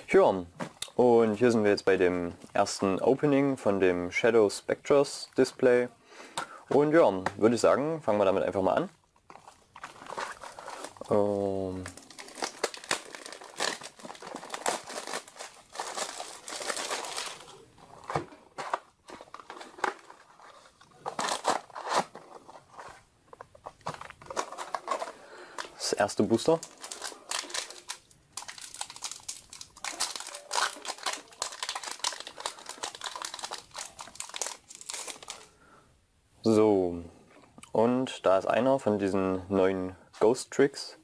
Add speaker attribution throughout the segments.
Speaker 1: Ja, und hier sind wir jetzt bei dem ersten Opening von dem Shadows Specters Display. Und ja, würde ich sagen, fangen wir damit einfach mal an. Das erste Booster. So, und da ist einer von diesen neuen Ghostricks,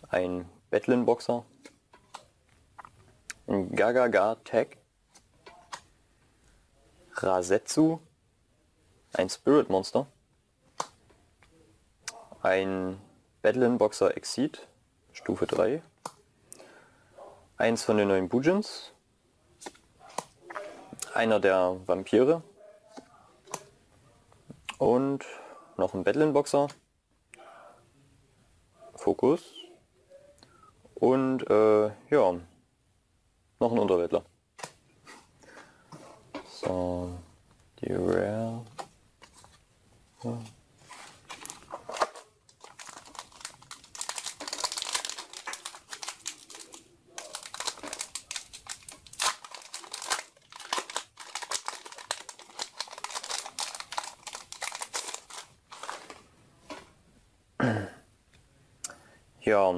Speaker 1: ein Battlinboxer, ein Gagaga-Tag, Rasetsu, ein Spirit Monster, ein Battlinboxer Exceed, Stufe 3, eins von den neuen Bujins, einer der Vampire und noch ein Battlinboxer, Fokus und ja, noch ein Unterweltler. So, die Rare. Ja. Ja,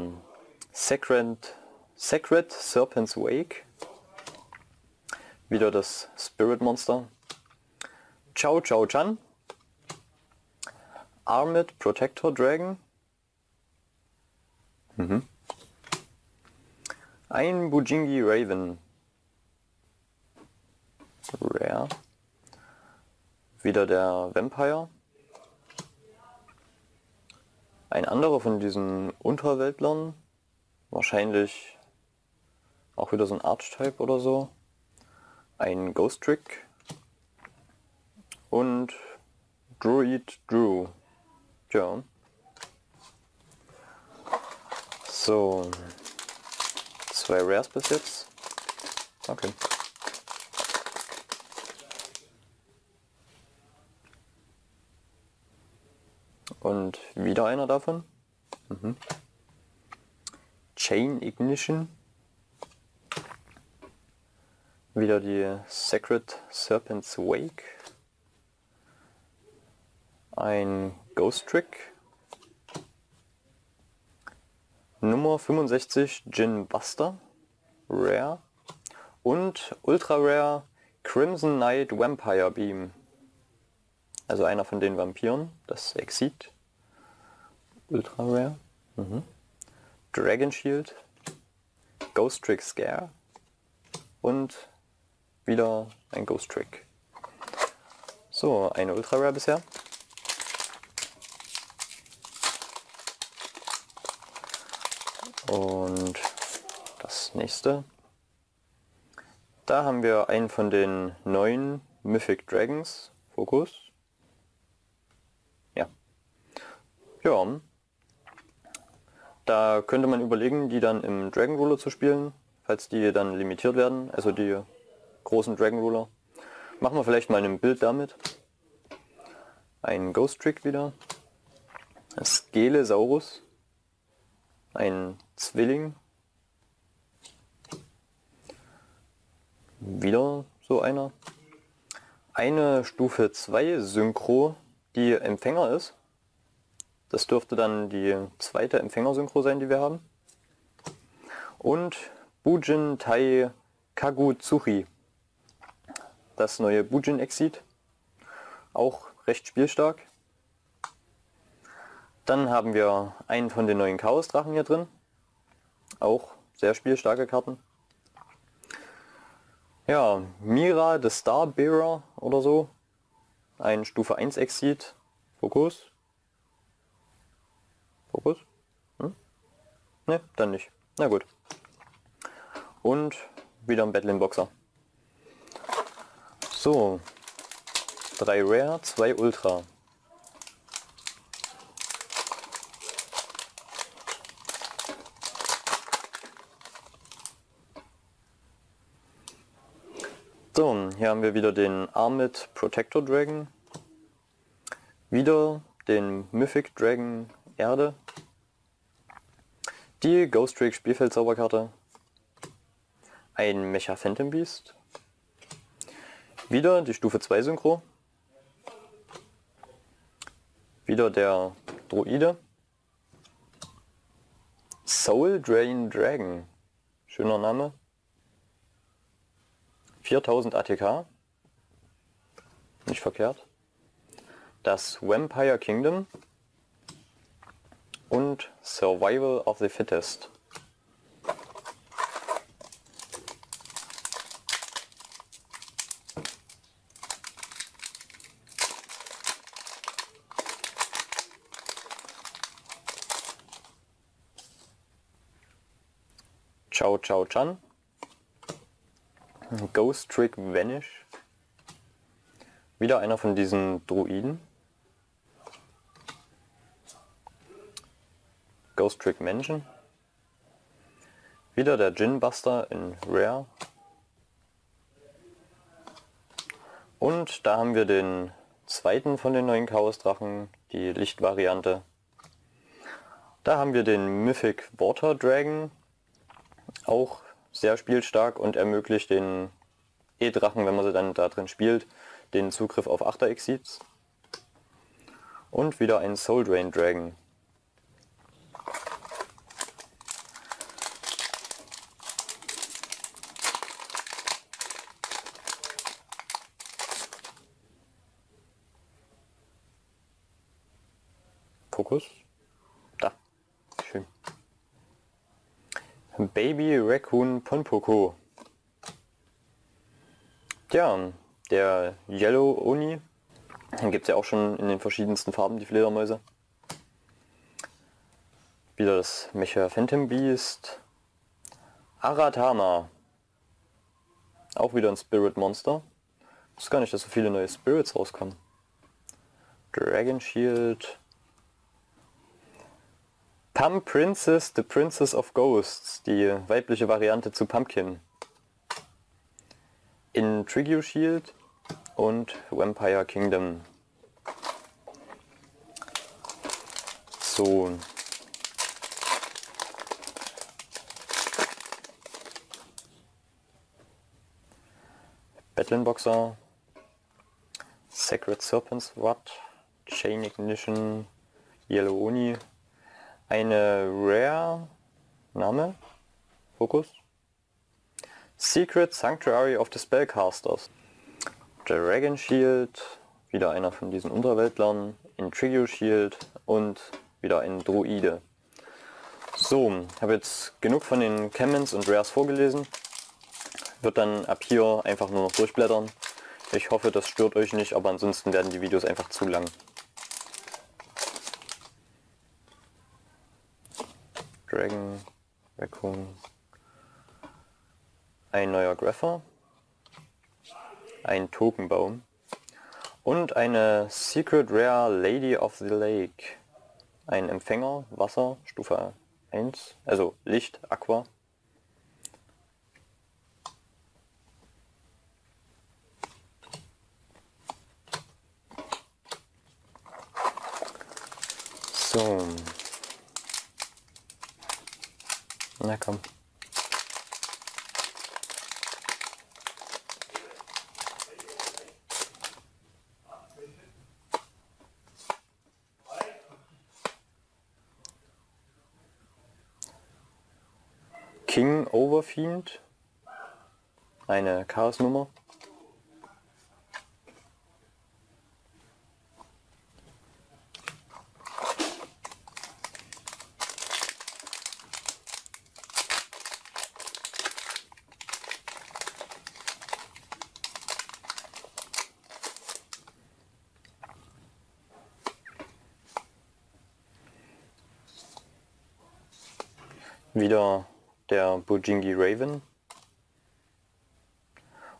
Speaker 1: Sacred Serpent's Wake, wieder das Spirit Monster, Chow Chow Chan, Armed Protector Dragon, ein Bujingi Raven, Rare, wieder der Vampire, ein anderer von diesen Unterweltlern, wahrscheinlich auch wieder so ein Archetype oder so, ein Ghostrick und Druid Drew. Tja. So, 2 Rares bis jetzt. Okay. Und wieder einer davon. Chain Ignition. Wieder die Sacred Serpent's Wake. Ein Ghostrick. Nummer 65 Jin Buster. Rare. Und Ultra Rare Crimson Knight Vampire Beam. Also einer von den Vampiren, das Exceed. Ultra Rare. Dragon Shield. Ghostrick Scare. Und wieder ein Ghostrick. So, eine Ultra Rare bisher. Und das nächste. Da haben wir einen von den neuen Mythic Dragons. Fokus. Ja, da könnte man überlegen, die dann im Dragon Ruler zu spielen, falls die dann limitiert werden, also die großen Dragon Ruler. Machen wir vielleicht mal ein Bild damit. Ein Ghostrick wieder, ein Skelesaurus, ein Zwilling, wieder so einer, eine Stufe 2 Synchro, die Empfänger ist. Das dürfte dann die zweite Empfängersynchro sein, die wir haben. Und Bujin Tai Kagutsuchi. Das neue Bujin Exceed. Auch recht spielstark. Dann haben wir einen von den neuen Chaos-Drachen hier drin. Auch sehr spielstarke Karten. Ja, Mira the Starbearer oder so. Ein Stufe 1 Exceed. Fokus. Fokus? Ne, dann nicht. Na gut. Und wieder ein Battlinboxer. So. 3 Rare, 2 Ultra. So, hier haben wir wieder den Armed Protector Dragon, wieder den Mythic Dragon Erde, die Ghostrick Spielfeldzauberkarte, ein Mecha Phantom Beast, wieder die Stufe 2 Synchro, wieder der Druide, Soul Drain Dragon, schöner Name, 4000 ATK, nicht verkehrt, das Vampire Kingdom und Survival of the Fittest. Ciao Ciao Chan, Ghostrick Vanish, wieder einer von diesen Druiden, Ghostrick Mansion, wieder der Djinn-Buster in Rare und da haben wir den zweiten von den neuen Chaos-Drachen, die Lichtvariante. Da haben wir den Mythic Water Dragon, auch sehr spielstark und ermöglicht den E-Drachen, wenn man sie dann da drin spielt, den Zugriff auf Achterexids. Und wieder ein Soul Drain Dragon. Fokus. Da. Schön. Baby Raccoon Ponpoko. Tja, der Yellow Oni. Den gibt es ja auch schon in den verschiedensten Farben, die Fledermäuse. Wieder das Mecha Phantom Beast. Aratama. Auch wieder ein Spirit Monster. Ich wusste gar nicht, dass so viele neue Spirits rauskommen. Dragon Shield. Pump Princess, the Princess of Ghosts, die weibliche Variante zu Pumpkin. Yugioh Shield und Vampire Kingdom. So. Battlenboxer, Sacred Serpent's Rod, Chain Ignition, Yellow Oni. Eine Rare, Name, Fokus, Secret Sanctuary of the Spellcasters, Dragon Shield, wieder einer von diesen Unterweltlern, Yugioh Shield und wieder ein Druide. So, ich habe jetzt genug von den Commons und Rares vorgelesen, wird dann ab hier einfach nur noch durchblättern. Ich hoffe, das stört euch nicht, aber ansonsten werden die Videos einfach zu lang. Dragon, Raccoon, ein neuer Grapher, ein Tokenbaum und eine Secret Rare Lady of the Lake. Ein Empfänger, Wasser, Stufe 1, also Licht, Aqua. So. Na komm. King Overfiend. Eine Chaos-Nummer. Wieder der Bujin Raven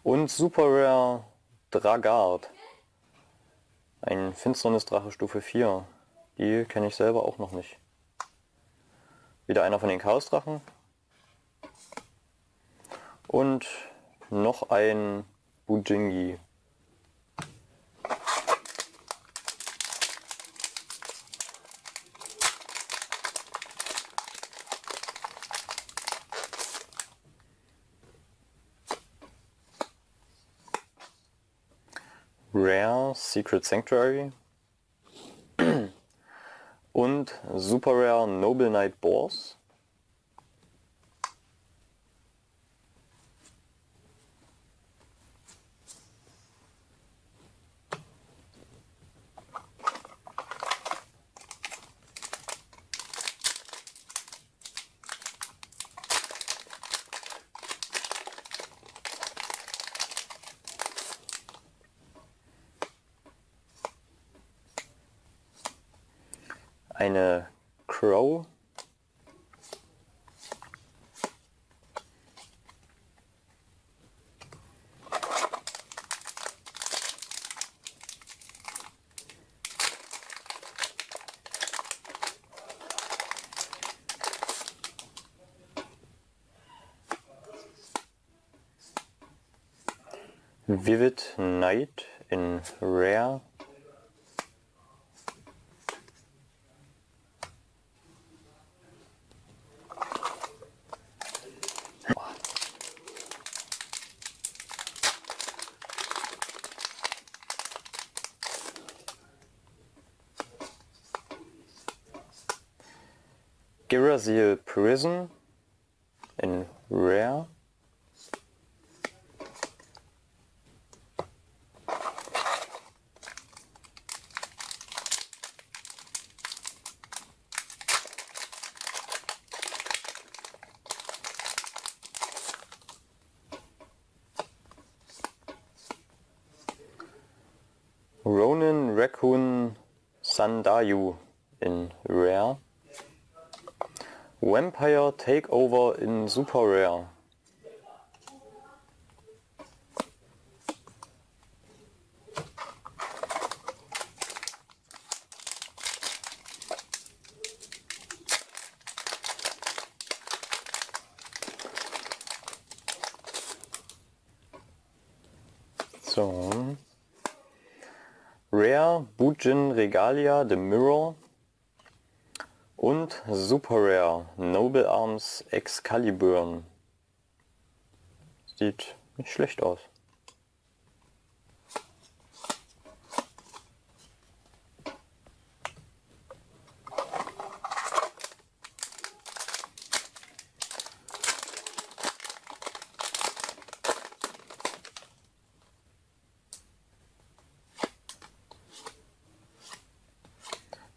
Speaker 1: und Super Rare Dragard, ein Finsternisdrache Stufe 4, die kenne ich selber auch noch nicht. Wieder einer von den Chaosdrachen und noch ein Bujin. Rare Secret Sanctuary und Super Rare Noble Knight Boars. Eine Crow, Vivid Night in Rare, Girasil Prison in Rare, Ronin Raccoon Sandayu in Rare, Vampire Takeover in Super Rare, so. Rare Bujin Regalia The Mirror und Super Rare Noble Arms Excalibur. Sieht nicht schlecht aus.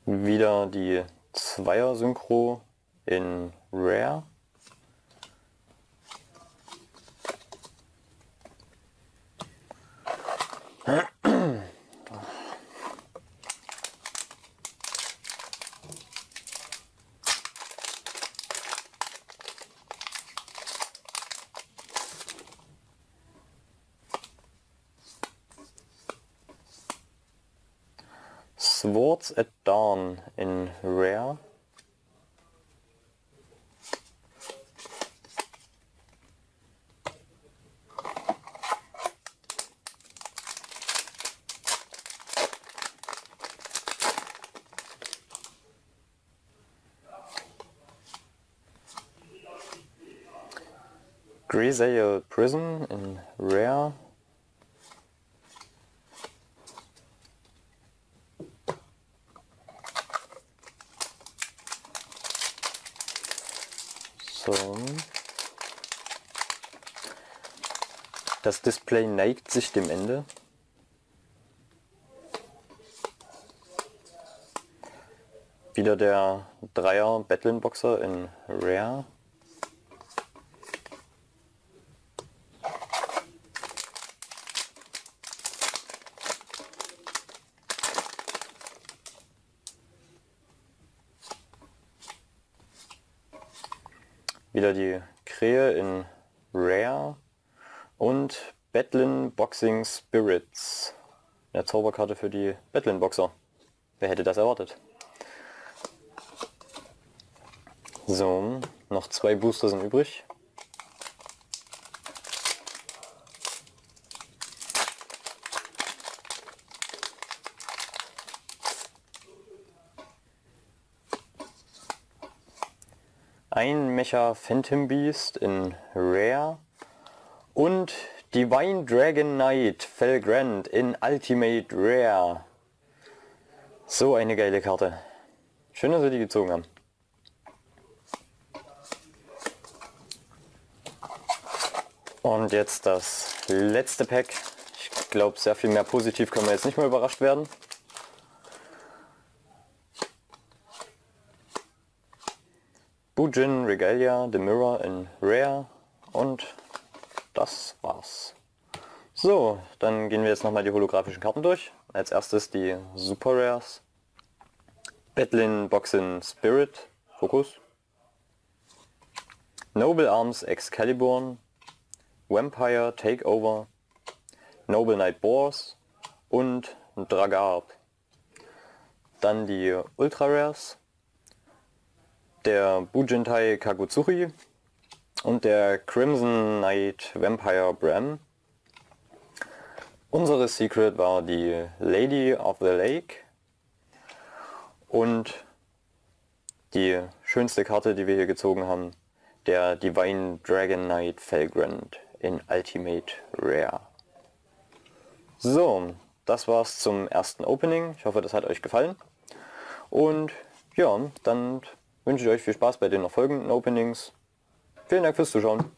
Speaker 1: Wieder die Zweier-Synchro in Rare. Swords at Dawn in Rare. Grisale Prison in Rare. So. Das Display neigt sich dem Ende. Wieder der Dreier Battle Boxer in Rare. Wieder die Krähe in Rare und Battlin Boxing Spirits. Eine Zauberkarte für die Battlin Boxer. Wer hätte das erwartet? So, noch 2 Booster sind übrig. ein Mecha Phantom Beast in Rare und Divine Dragon Knight Felgrand in Ultimate Rare. So eine geile Karte. Schön, dass wir die gezogen haben. Und jetzt das letzte Pack. Ich glaube, sehr viel mehr positiv können wir jetzt nicht mehr überrascht werden. Bujin Regalia, The Mirror in Rare und das war's. So, dann gehen wir jetzt nochmal die holographischen Karten durch. Als erstes die Super Rares. Battlin Boxin Spirit, Fokus. Noble Arms Excalibur, Vampire Takeover, Noble Knight Boars und Dragard. Dann die Ultra Rares. Der Bujintai Kagutsuri und der Crimson Knight Vampire Bram. Unsere Secret war die Lady of the Lake und die schönste Karte, die wir hier gezogen haben, der Divine Dragon Knight Felgrand in Ultimate Rare. So, das war's zum ersten Opening. Ich hoffe, das hat euch gefallen. Und ja, dann wünsche ich euch viel Spaß bei den noch folgenden Openings. Vielen Dank fürs Zuschauen.